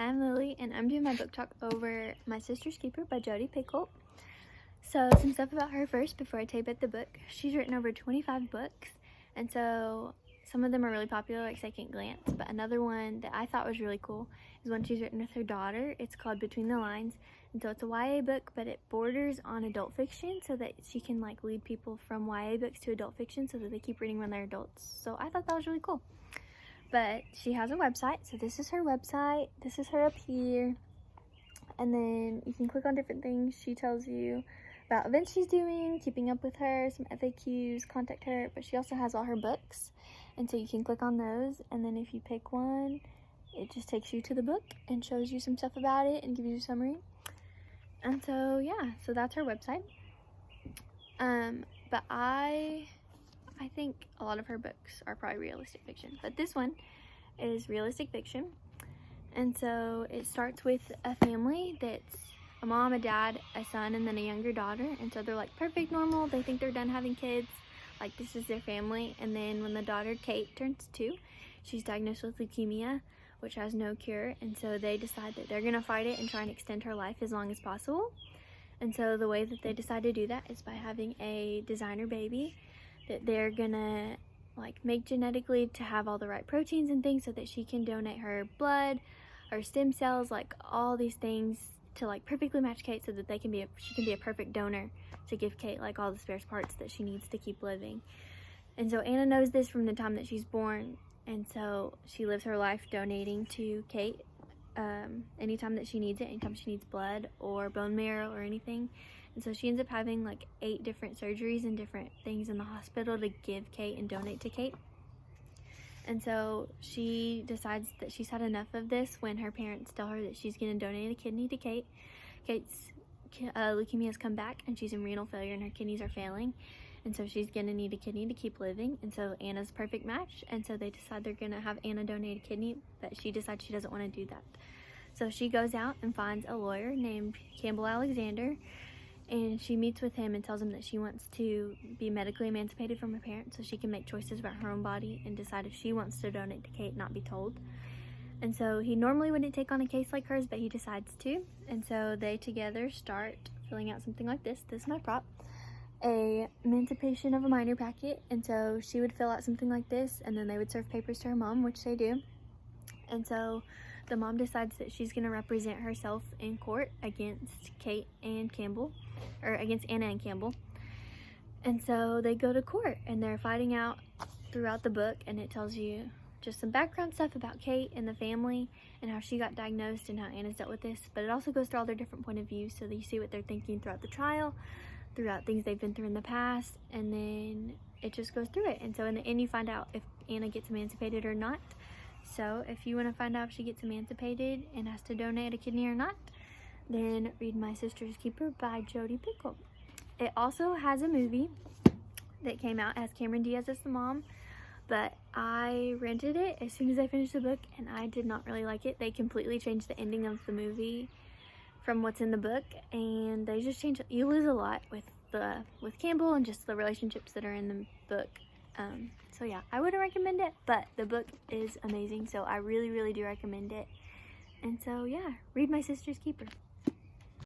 I'm Lily, and I'm doing my book talk over My Sister's Keeper by Jodi Picoult. So, some stuff about her first before I tell you about the book. She's written over 25 books, and so some of them are really popular, like Second Glance, but another one that I thought was really cool is one she's written with her daughter. It's called Between the Lines, and so it's a YA book, but it borders on adult fiction so that she can like lead people from YA books to adult fiction so that they keep reading when they're adults. So I thought that was really cool. But she has a website, so this is her website. This is her up here, and then you can click on different things. She tells you about events she's doing, keeping up with her, some FAQs, contact her, but she also has all her books, and so you can click on those, and then if you pick one, it just takes you to the book and shows you some stuff about it and gives you a summary. And so yeah, so that's her website. But I think a lot of her books are probably realistic fiction, but this one is realistic fiction. And so it starts with a family that's a mom, a dad, a son, and then a younger daughter. And so they're like perfect, normal. They think they're done having kids. Like this is their family. And then when the daughter, Kate, turns 2, she's diagnosed with leukemia, which has no cure. And so they decide that they're gonna fight it and try and extend her life as long as possible. And so the way that they decide to do that is by having a designer baby that they're gonna like make genetically to have all the right proteins and things so that she can donate her blood, her stem cells, like all these things to like perfectly match Kate so that she can be a perfect donor to give Kate like all the spare parts that she needs to keep living. And so Anna knows this from the time that she's born, and so she lives her life donating to Kate anytime that she needs it, anytime she needs blood or bone marrow or anything. And so she ends up having like 8 different surgeries and different things in the hospital to give Kate and donate to Kate. And so she decides that she's had enough of this when her parents tell her that she's going to donate a kidney to Kate. Kate's leukemia has come back and she's in renal failure and her kidneys are failing. And so she's going to need a kidney to keep living. And so Anna's a perfect match. And so they decide they're going to have Anna donate a kidney, but she decides she doesn't want to do that. So she goes out and finds a lawyer named Campbell Alexander, and she meets with him and tells him that she wants to be medically emancipated from her parents so she can make choices about her own body and decide if she wants to donate to Kate, not be told. And so he normally wouldn't take on a case like hers, but he decides to. And so they together start filling out something like this. This is my prop. A emancipation of a minor packet. And so she would fill out something like this, and then they would serve papers to her mom, which they do. And so the mom decides that she's going to represent herself in court against Kate and Campbell, or against Anna and Campbell. And so they go to court and they're fighting out throughout the book, and it tells you just some background stuff about Kate and the family and how she got diagnosed and how Anna's dealt with this, but it also goes through all their different point of views so that you see what they're thinking throughout the trial, throughout things they've been through in the past, and then it just goes through it. And so in the end you find out if Anna gets emancipated or not. So if you want to find out if she gets emancipated and has to donate a kidney or not, then read My Sister's Keeper by Jodi Picoult. It also has a movie that came out, as Cameron Diaz as the mom, but I rented it as soon as I finished the book and I did not really like it. They completely changed the ending of the movie from what's in the book, and they just changed it. You lose a lot with Campbell and just the relationships that are in the book. So yeah, I wouldn't recommend it, but the book is amazing, so I really, really do recommend it. And so yeah, read My Sister's Keeper.